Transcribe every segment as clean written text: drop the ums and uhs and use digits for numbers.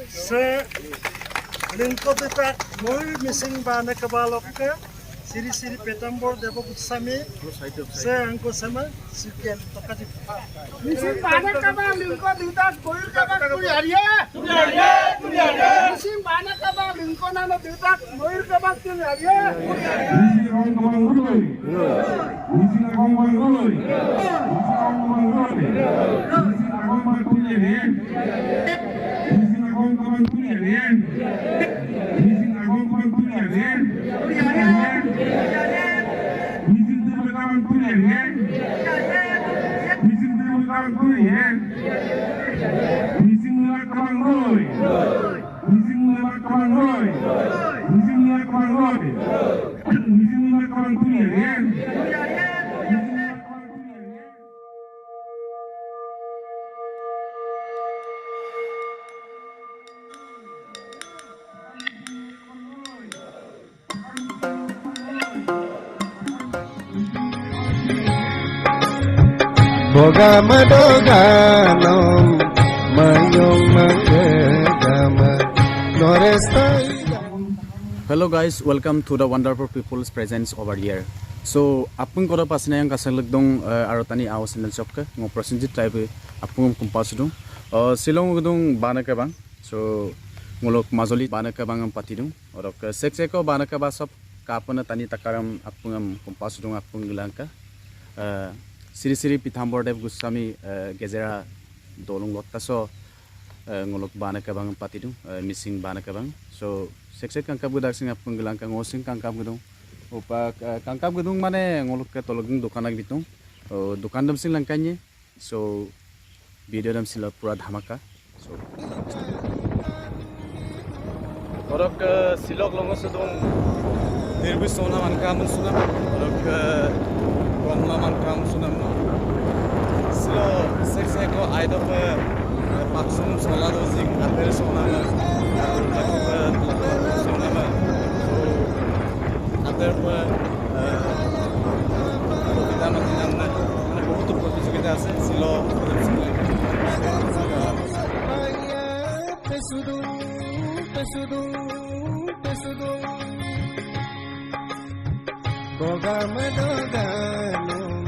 se lingko tak moi missing bana kabalok ke siri petambor debo kutsami se angko sama sikian tokati missing bana kabal lingko ditak boir kabal tuli hariya missing bana kabal lingko nano ditak boir kabal tuli hariya Boga madoganom mayong magagama norestai. Hello guys, welcome to the wonderful people's presence over here. So apun kora pasina yang kasalak dong arotani awas channel shop ke ngo Prosenjit tribe apun kumpas dong silong dong bana ke bang. So ngolok majoli bana ke bang pati dong orok sek ko bana ke ba sab kapana tani takaram apun kumpas dong apun gilangka Siri Pitambor Dev Goswami Gezera Dolong Lotaso ngolok bana ke bang pati dong missing bana ke bang. So sek kangkap gudak sing apun gilang kang osing kangkap gudong opa kangkap gudong mane ngolok ke tologing dukanak bitung dukan dam sing langkanye. So video dam sila pura dhamaka. So orok silok longos dong dirbis sona man kam sunam orok komla man kam sunam silo sek ko aido pe paksum solado sing ater sona Ater per kita macam mana बहुत प्रतियोगिता আছে silo Boga madoganom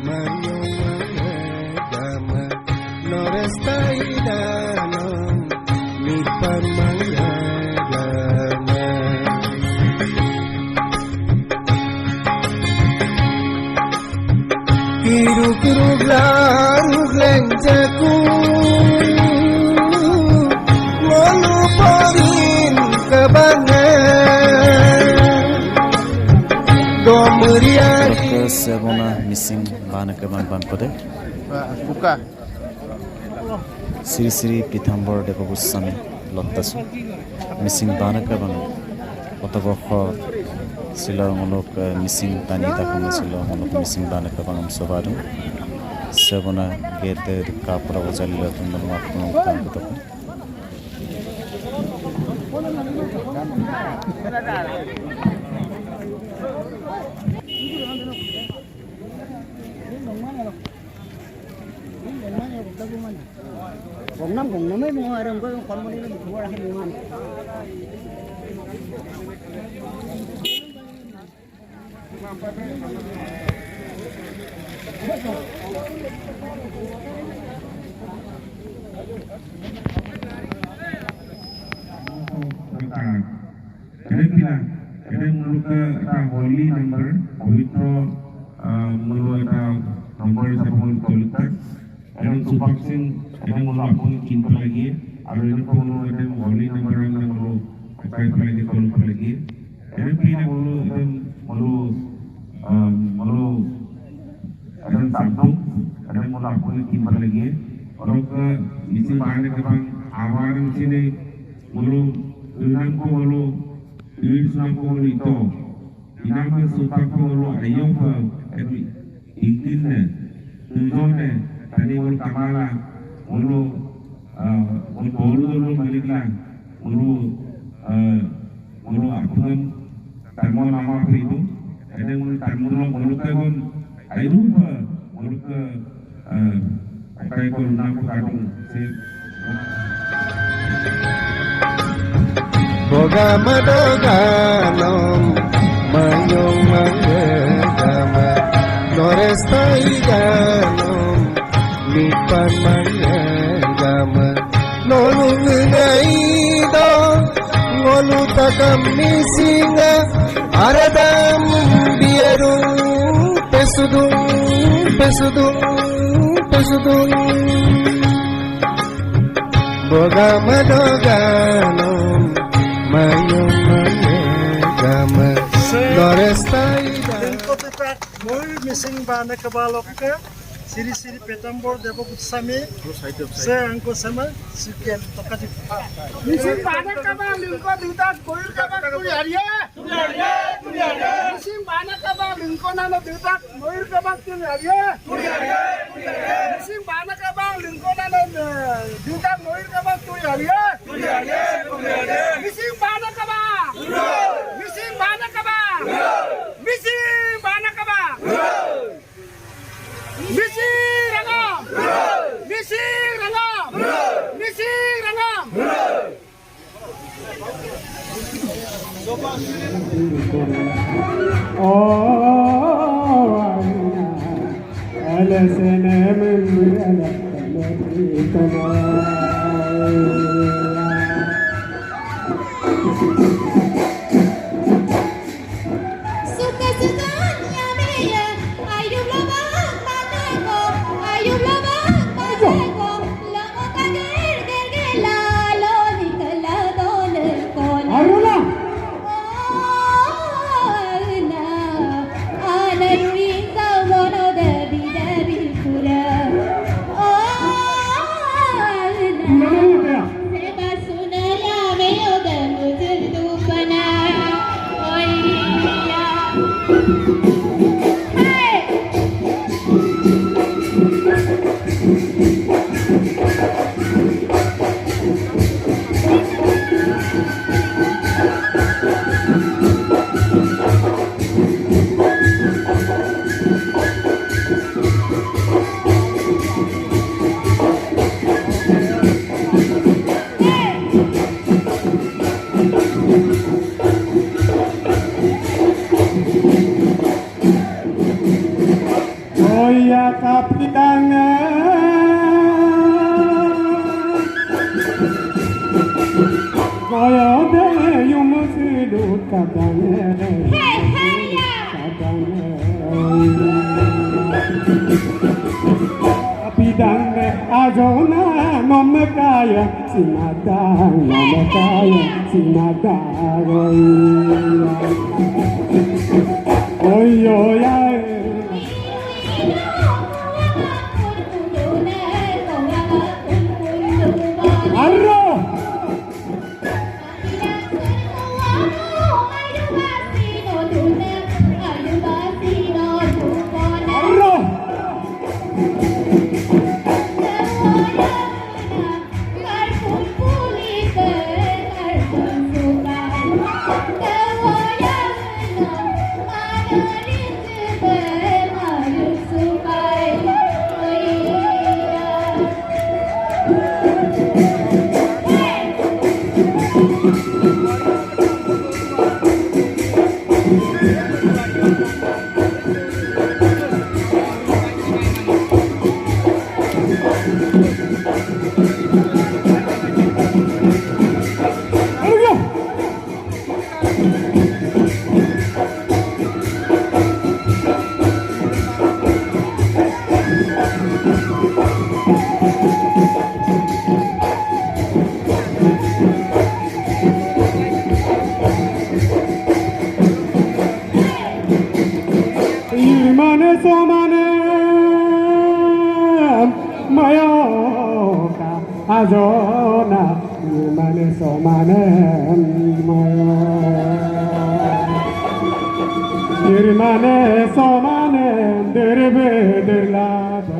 mayong magagama norestai danom mipamagagama. Kiruk lang lenjaku melupain kebangan domerian sebona missing bana ke bang pade buka Siri Pitambor Dev Goswami Lotaso missing bana ke bang otobokho silo ngolok missing tani takam silo ngolok missing bana ke bang sobadum sebona gete kapra wajalla tumban waktu kan betul Kung nam may mga aram ko yung kalmo nila buwara sa mga Kadang mulut kita holy number, pavitro mulut kita number sepuluh kulitan. Kadang supaksing, kadang mulut apa cinta lagi. Ada ini pun mulut kita holy number yang mulut pakai lagi kulit lagi. Kadang pilih mulut itu mulut kadang sabung, kadang mulut apa cinta lagi. Orang ke isi bahan ke bang awal sini mulut Inang ko lo, Islam ko lo ito. Inang ko supak ko lo ayong ko, kami ingin na, tujuan na, tani mo kamala, mo bolu lo balik lang, mo ako tamo nama itu, ada mo tamo lo kagon, ayun pa, mo ka, kaya ko nang ko kadong si boga madoganom mayong manggagama norestai ganom lipan manggagama nolung ngaido ngolu takam misinga aradam biarung pesudung boga madoganom mayong manggagama norestai lingkot itak moi mising bana kabalok ka Siri Siri Petambor Debo Gutsami se angko sama sikel tokati Mising bana kaba lingko ditak koir kaba kuri hariya. Mising bana kaba lingko nano ditak koir kaba kuri hariya. Mising bana kaba lingko nano ditak koir kaba kuri hariya. Mising bana kaba. Mising bana kaba. Mising bana kaba. Misi Rangam! Misi Rangam! Misi Rangam! Suka-sukanya Maya, ayuh labang taneko, ayuh labang taneko, lamo kagir gir lalo nikala doleko. Ayula! Na, anarui sawono debi debi pura. Na, seba sunaya meyo damu tupana. Hey! Oya kapitana Koyo de yumusidu katane Hey, hey, ya! Kapitane azona nomekaya sinata oya Arro! Arro! Azona, mane so mane mayo. Mane so mane derbe derlaba.